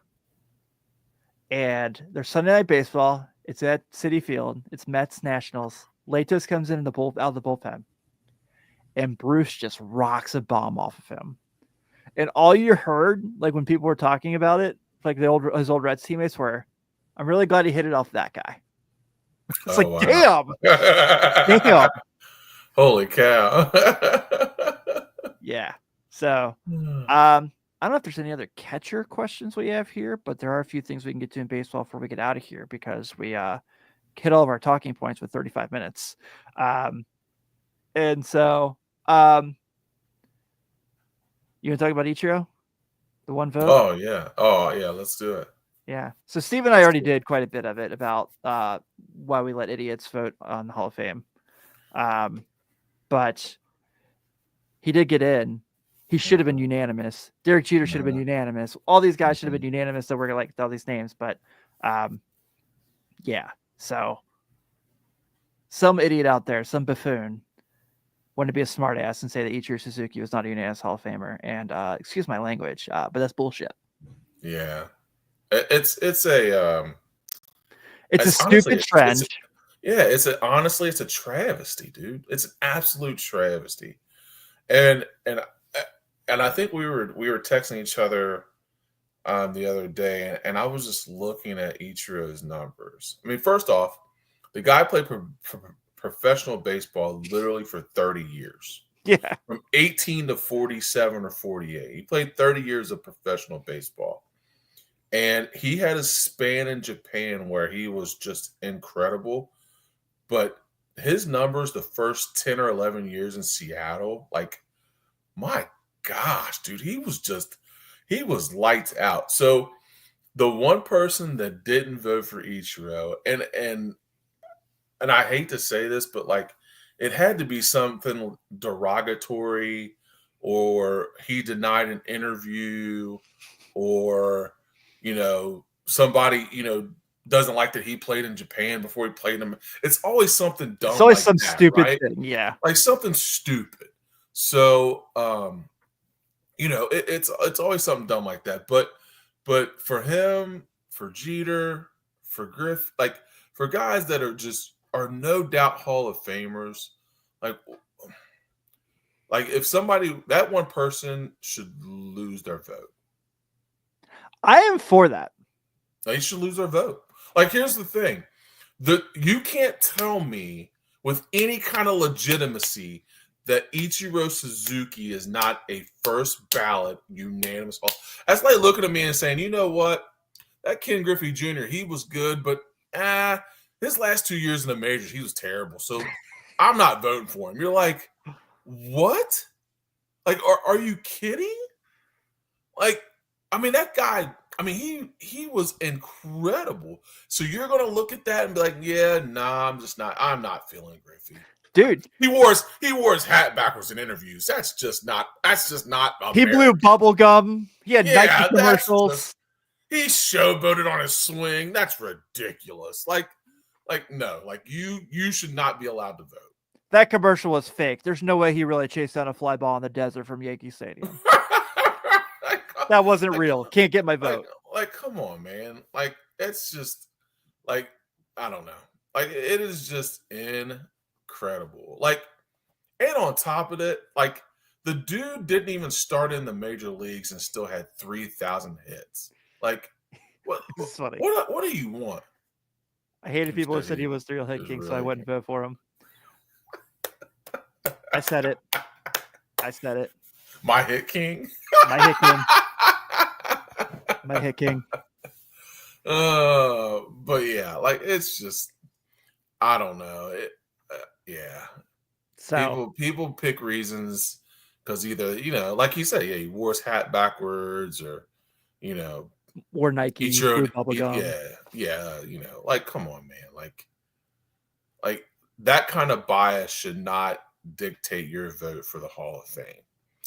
Speaker 1: And there's Sunday Night Baseball. It's at Citi Field. It's Mets Nationals. Latos comes in out of the bullpen, and Bruce just rocks a bomb off of him. And all you heard, like when people were talking about it, like his old Reds teammates were, "I'm really glad he hit it off that guy." It's
Speaker 2: Oh
Speaker 1: like,
Speaker 2: wow.
Speaker 1: damn.
Speaker 2: Holy cow.
Speaker 1: Yeah. So,
Speaker 2: Hmm.
Speaker 1: I don't know if there's any other catcher questions we have here, but there are a few things we can get to in baseball before we get out of here because we hit all of our talking points with 35 minutes. And so, you want to talk about Ichiro? The one vote?
Speaker 2: Oh yeah. Oh yeah. Let's do it.
Speaker 1: Yeah. So Steve and I
Speaker 2: Let's
Speaker 1: already
Speaker 2: do it.
Speaker 1: did quite a bit of it about why we let idiots vote on the Hall of Fame. But he did get in. He should have been unanimous. Derek Jeter should have been unanimous. All these guys should have been unanimous that we're like all these names, but yeah. So some idiot out there, some buffoon, wanted to be a smartass and say that Ichiro Suzuki was not a unanimous Hall of Famer. And excuse my language, but that's bullshit.
Speaker 2: Yeah. It's a
Speaker 1: It's a
Speaker 2: honestly
Speaker 1: stupid trend.
Speaker 2: honestly it's a travesty, dude. It's an absolute travesty. And I think we were texting each other the other day, and I was just looking at Ichiro's numbers. I mean, first off, the guy played professional baseball literally for 30 years,
Speaker 1: Yeah.
Speaker 2: from 18 to 47 or 48. He played 30 years of professional baseball. And he had a span in Japan where he was just incredible. But his numbers the first 10 or 11 years in Seattle, like, my gosh, dude, he was lights out. So the one person that didn't vote for Ichiro, and I hate to say this, but like it had to be something derogatory, or he denied an interview, or somebody doesn't like that he played in Japan before he played them. It's always something dumb.
Speaker 1: It's always
Speaker 2: like
Speaker 1: some
Speaker 2: that,
Speaker 1: stupid
Speaker 2: right?
Speaker 1: thing. Yeah.
Speaker 2: Like something stupid. So it's always something dumb like that. But for him, for Jeter, for Griff, like for guys that are no doubt Hall of Famers, like if somebody, that one person should lose their vote.
Speaker 1: I am for that.
Speaker 2: They should lose their vote. Like, here's the thing. You can't tell me with any kind of legitimacy that Ichiro Suzuki is not a first ballot unanimous. That's like looking at me and saying, you know what? That Ken Griffey Jr., he was good, but his last 2 years in the majors, he was terrible. So I'm not voting for him. You're like, what? Like, are you kidding? Like, I mean, that guy, I mean, he was incredible. So you're gonna look at that and be like, yeah, nah, I'm not feeling Griffey.
Speaker 1: Dude.
Speaker 2: He wore his hat backwards in interviews. That's just not American.
Speaker 1: He blew bubble gum. He had Nike commercials.
Speaker 2: He showboated on his swing. That's ridiculous. Like no, like you should not be allowed to vote.
Speaker 1: That commercial was fake. There's no way he really chased down a fly ball in the desert from Yankee Stadium. That wasn't real. Can't get my vote.
Speaker 2: Like, come on, man. Like, it's just like, I don't know. Like, it is just incredible. Like, and on top of it, like, the dude didn't even start in the major leagues and still had 3,000 hits. Like, what?
Speaker 1: This is funny.
Speaker 2: What do you want?
Speaker 1: I hated people who said he was the real hit king, so I wouldn't vote for him. I said it.
Speaker 2: My hit king.
Speaker 1: My hit king. My hit king.
Speaker 2: But yeah, like it's just, I don't know. Yeah.
Speaker 1: So
Speaker 2: people pick reasons because either like you said, yeah, he wore his hat backwards, or
Speaker 1: wore Nike, blue bubble gum.
Speaker 2: Yeah. Like, come on, man. Like that kind of bias should not dictate your vote for the Hall of Fame.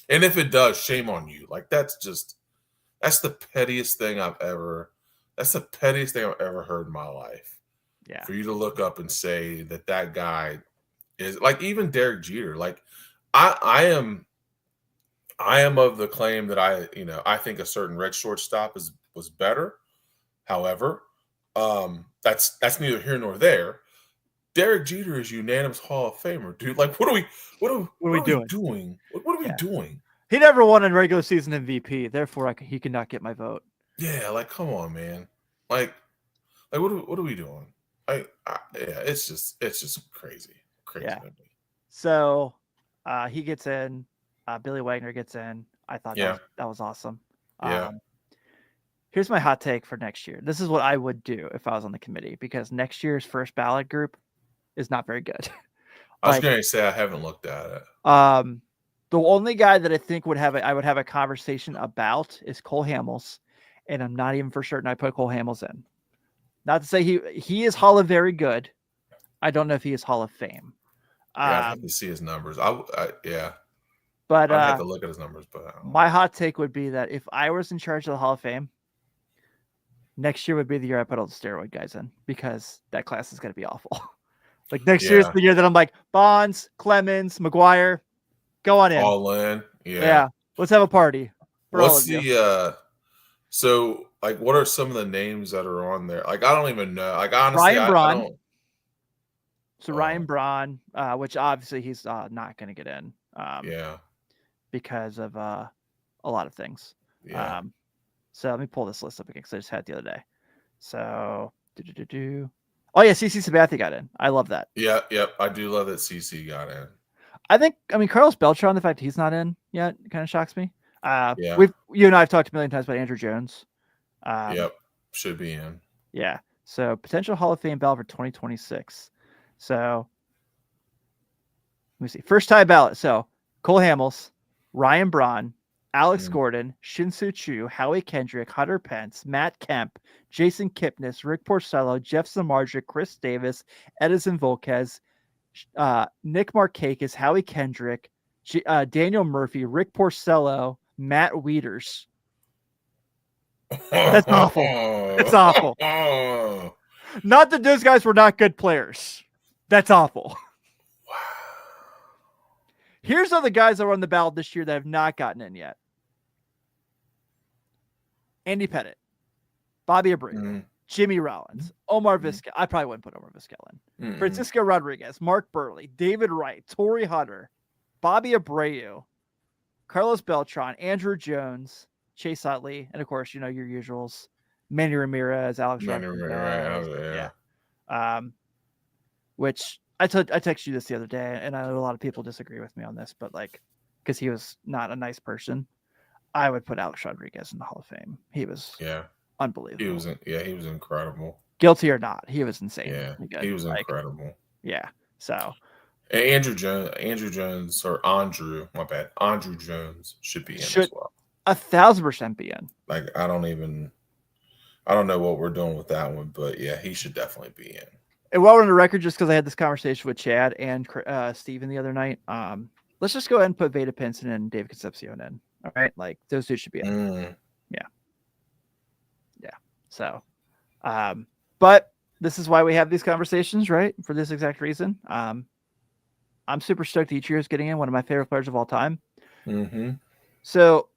Speaker 2: And if it does, shame on you. Like that's the pettiest thing I've ever heard in my life.
Speaker 1: Yeah.
Speaker 2: For you to look up and say that guy is like, even Derek Jeter. Like I am of the claim that I think a certain red shortstop was better. However, that's neither here nor there. Derek Jeter is unanimous Hall of Famer, dude. Like, what are we doing? What are we doing?
Speaker 1: He never won a regular season MVP, therefore he cannot get my vote.
Speaker 2: Yeah, like, come on, man. Like what are we doing? it's just crazy
Speaker 1: Yeah.
Speaker 2: to me.
Speaker 1: So he gets in. Billy Wagner gets in. I thought
Speaker 2: Yeah.
Speaker 1: that was awesome.
Speaker 2: Yeah.
Speaker 1: Here's my hot take for next year. This is what I would do if I was on the committee, because next year's first ballot group is not very good.
Speaker 2: I was going to say I haven't looked at it.
Speaker 1: The only guy that I think I would have a conversation about is Cole Hamels, and I'm not even for certain I put Cole Hamels in. Not to say he is Hall of Very good. I don't know if he is Hall of Fame.
Speaker 2: Yeah, I'd have to see his numbers. Yeah.
Speaker 1: But
Speaker 2: I'd have to look at his numbers. But
Speaker 1: my hot take would be that if I was in charge of the Hall of Fame, next year would be the year I put all the steroid guys in, because that class is going to be awful. Like next year's the year that I'm like, Bonds, Clemens, McGuire, go on in.
Speaker 2: All in.
Speaker 1: Yeah. Let's have a party.
Speaker 2: What's the so like what are some of the names that are on there? Like I don't even know. Like honestly,
Speaker 1: Ryan Braun.
Speaker 2: I don't.
Speaker 1: So Ryan Braun, which obviously he's not going to get in. Because of a lot of things.
Speaker 2: Yeah.
Speaker 1: So let me pull this list up again because I just had it the other day. So oh yeah, CC Sabathia got in. I love that.
Speaker 2: Yeah, yep. I do love that CC got in.
Speaker 1: I mean Carlos Beltran, the fact he's not in yet kind of shocks me.
Speaker 2: Yeah.
Speaker 1: You and I have talked a million times about Andrew Jones.
Speaker 2: Yep, should be in.
Speaker 1: Yeah. So potential Hall of Fame ballot for 2026. So let me see. First time ballot. So Cole Hamels, Ryan Braun, Alex Gordon, Shin-Soo Choo, Howie Kendrick, Hunter Pence, Matt Kemp, Jason Kipnis, Rick Porcello, Jeff Samardzija, Chris Davis, Edison Volquez, Nick Markakis, Howie Kendrick, Daniel Murphy, Rick Porcello, Matt Wieters. That's awful. It's awful. Not that those guys were not good players. That's awful.
Speaker 2: Wow.
Speaker 1: Here's other guys that were on the ballot this year that have not gotten in yet. Andy Pettitte, Bobby Abreu, Jimmy Rollins, Omar Vizquel. I probably wouldn't put Omar Vizquel in. Francisco Rodriguez, Mark Burley, David Wright, Torrey Hunter, Bobby Abreu, Carlos Beltran, Andrew Jones, Chase Utley, and of course, your usuals, Manny Ramirez, Alex Rodriguez. Yeah. Which I texted you this the other day, and I know a lot of people disagree with me on this, but because he was not a nice person, I would put Alex Rodriguez in the Hall of Fame. He was unbelievable.
Speaker 2: He was incredible.
Speaker 1: Guilty or not, he was insane.
Speaker 2: Yeah, he was incredible.
Speaker 1: Yeah. So
Speaker 2: Andrew Jones, or Andrew, my bad. Andrew Jones should be in as well.
Speaker 1: 1,000% be in.
Speaker 2: Like I don't know what we're doing with that one, but yeah, he should definitely be in.
Speaker 1: And while we're on the record, just because I had this conversation with Chad and Steven the other night, let's just go ahead and put Vada Pinson and David Concepcion in. All right, those two should be in. Yeah. So, but this is why we have these conversations, right? For this exact reason. I'm super stoked Ichiro is getting in, one of my favorite players of all time.
Speaker 2: Mm-hmm.
Speaker 1: So,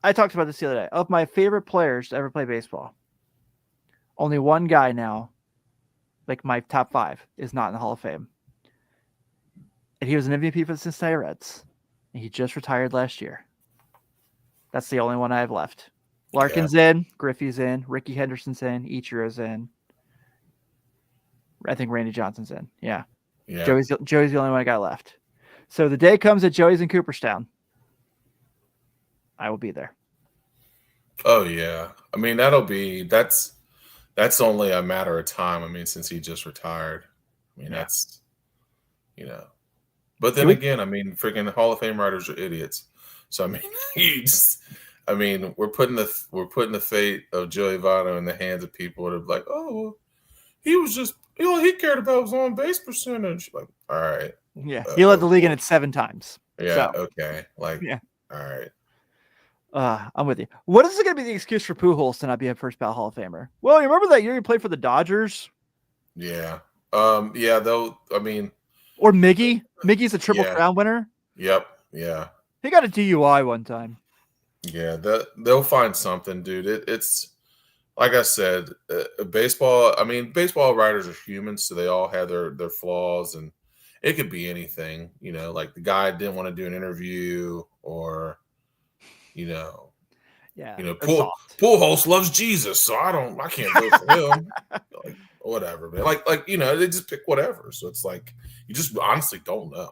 Speaker 1: I talked about this the other day. Of my favorite players to ever play baseball, only one guy now, my top 5, is not in the Hall of Fame. And he was an MVP for the Cincinnati Reds. And he just retired last year. That's the only one I have left. Larkin's in, Griffey's in, Ricky Henderson's in, Ichiro's in. I think Randy Johnson's in. Yeah. Joey's the only one I got left. So the day comes that Joey's in Cooperstown, I will be there.
Speaker 2: Oh yeah. I mean, that's only a matter of time. I mean, since he just retired. I mean, that's But then again, I mean, freaking Hall of Fame writers are idiots. So I mean, we're putting the fate of Joey Votto in the hands of people that are like, oh, he was just he cared about his on base percentage. Like, all right.
Speaker 1: Yeah. He led the league in it 7 times.
Speaker 2: Yeah. So. Okay. All right.
Speaker 1: I'm with you. What is going to be the excuse for Pujols to not be a first ballot Hall of Famer? Well, you remember that year he played for the Dodgers?
Speaker 2: Yeah. Yeah. Though. I mean.
Speaker 1: Or Miggy. Miggy's a Triple Crown winner.
Speaker 2: Yep. Yeah.
Speaker 1: He got a DUI one time.
Speaker 2: Yeah. They'll find something, dude. It's like I said, baseball. I mean, baseball writers are humans, so they all have their flaws, and it could be anything. Like the guy didn't want to do an interview, or. Pujols loves Jesus, so I can't vote for him. whatever, man. They just pick whatever. So it's like you just honestly don't know.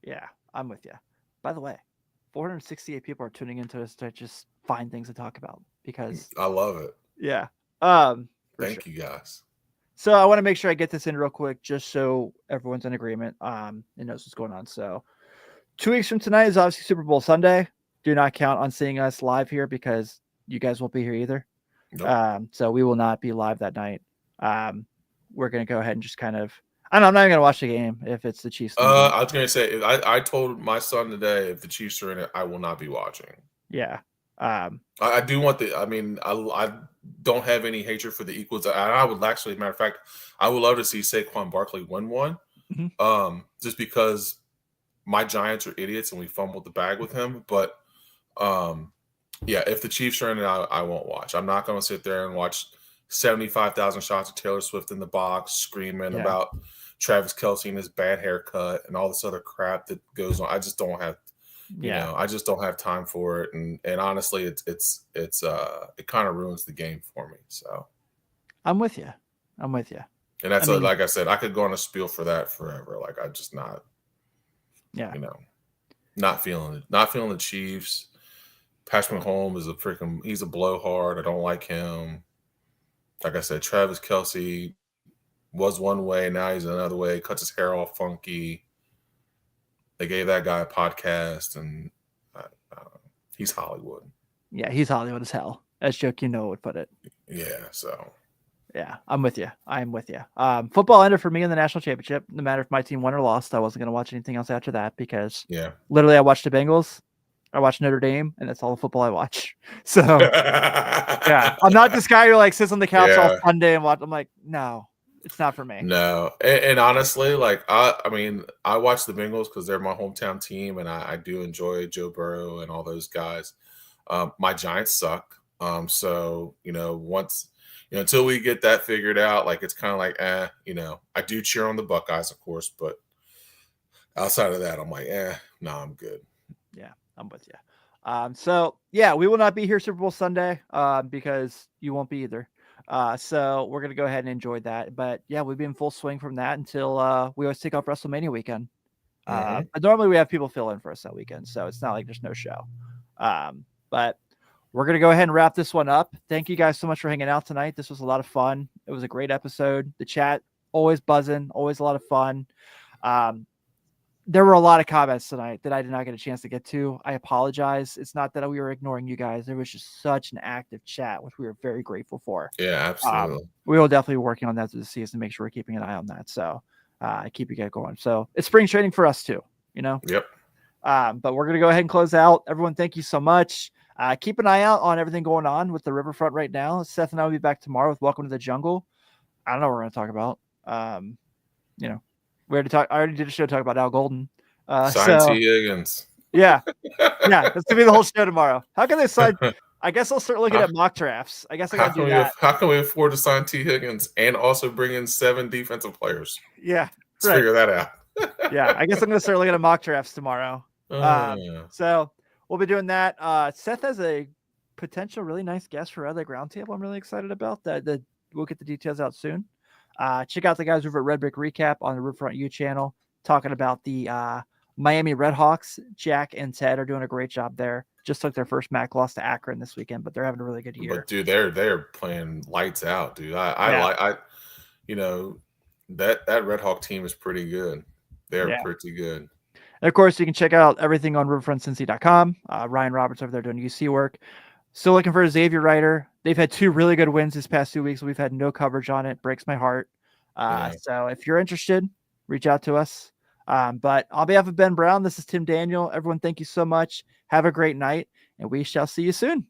Speaker 1: Yeah, I'm with you. By the way, 468 people are tuning into us to just find things to talk about because
Speaker 2: I love it.
Speaker 1: yeah.
Speaker 2: Thank you guys.
Speaker 1: So I want to make sure I get this in real quick, just so everyone's in agreement. And knows what's going on. So 2 weeks from tonight is obviously Super Bowl Sunday. Do not count on seeing us live here because you guys won't be here either.
Speaker 2: Nope.
Speaker 1: So we will not be live that night. We're gonna go ahead and just kind of. I'm not even gonna watch the game if it's the Chiefs.
Speaker 2: I was gonna say I told my son today if the Chiefs are in it, I will not be watching.
Speaker 1: Yeah.
Speaker 2: I do want I don't have any hatred for the Eagles. I would actually, matter of fact, I would love to see Saquon Barkley win one.
Speaker 1: Mm-hmm.
Speaker 2: Just because my Giants are idiots and we fumbled the bag with him. But yeah, if the Chiefs are in it, I won't watch. I'm not going to sit there and watch 75,000 shots of Taylor Swift in the box screaming about Travis Kelce and his bad haircut and all this other crap that goes on. I just don't have. I just don't have time for it, and honestly, it kind of ruins the game for me. So,
Speaker 1: I'm with you. And
Speaker 2: that's like I said, I could go on a spiel for that forever. Like I'm just not, not feeling it. Not feeling the Chiefs. Patrick Mahomes is he's a blowhard. I don't like him. Like I said, Travis Kelce was one way, now he's another way. Cuts his hair all funky. They gave that guy a podcast, and he's Hollywood.
Speaker 1: Yeah, he's Hollywood as hell, as Joe Kino would put it.
Speaker 2: Yeah, so.
Speaker 1: Yeah, I'm with you. I'm with you. Football ended for me in the national championship. No matter if my team won or lost, I wasn't going to watch anything else after that because literally I watched the Bengals, I watched Notre Dame, and that's all the football I watch. So, yeah, I'm not this guy who like sits on the couch all Sunday and watch. I'm like, no. It's not for me.
Speaker 2: No. And honestly, like, I watch the Bengals because they're my hometown team, and I do enjoy Joe Burrow and all those guys. My Giants suck. So, once, until we get that figured out, like, it's kind of like, I do cheer on the Buckeyes, of course, but outside of that, I'm like, no, I'm good.
Speaker 1: Yeah, I'm with you. So, yeah, we will not be here Super Bowl Sunday because you won't be either. So we're going to go ahead and enjoy that. But yeah, we'll be in full swing from that until we always take off WrestleMania weekend. But normally we have people fill in for us that weekend. So it's not like there's no show. But we're going to go ahead and wrap this one up. Thank you guys so much for hanging out tonight. This was a lot of fun. It was a great episode. The chat, always buzzing, always a lot of fun. There were a lot of comments tonight that I did not get a chance to get to. I apologize. It's not that we were ignoring you guys. There was just such an active chat, which we were very grateful for.
Speaker 2: Yeah, absolutely.
Speaker 1: We will definitely be working on that through the season to make sure we're keeping an eye on that. So keep you guys going. So it's spring training for us too,
Speaker 2: Yep.
Speaker 1: But we're going to go ahead and close out. Everyone, thank you so much. Keep an eye out on everything going on with the Riverfront right now. Seth and I will be back tomorrow with Welcome to the Jungle. I don't know what we're going to talk about. I already did a show talk about Al Golden.
Speaker 2: Sign T. Higgins.
Speaker 1: Yeah. Yeah. That's gonna be the whole show tomorrow. How can they sign? I guess I'll start looking at mock drafts. I guess I gotta do that.
Speaker 2: How can we afford to sign T. Higgins and also bring in 7 defensive players?
Speaker 1: Yeah.
Speaker 2: Let's figure that out.
Speaker 1: Yeah. I guess I'm gonna start looking at mock drafts tomorrow. So we'll be doing that. Seth has a potential really nice guest for other ground table. I'm really excited about that. We'll get the details out soon. Check out the guys over at Red Brick Recap on the Riverfront U channel, talking about the Miami Redhawks. Jack and Ted are doing a great job there. Just took their first MAC loss to Akron this weekend, but they're having a really good year.
Speaker 2: But dude, they're playing lights out, dude. That Redhawk team is pretty good. They're pretty good.
Speaker 1: And of course, you can check out everything on riverfrontcincy.com. Ryan Roberts over there doing UC work. Still looking for a Xavier writer. They've had 2 really good wins this past 2 weeks. We've had no coverage on it. Breaks my heart. So if you're interested, reach out to us. But on behalf of Ben Brown, this is Tim Daniel. Everyone, thank you so much. Have a great night, and we shall see you soon.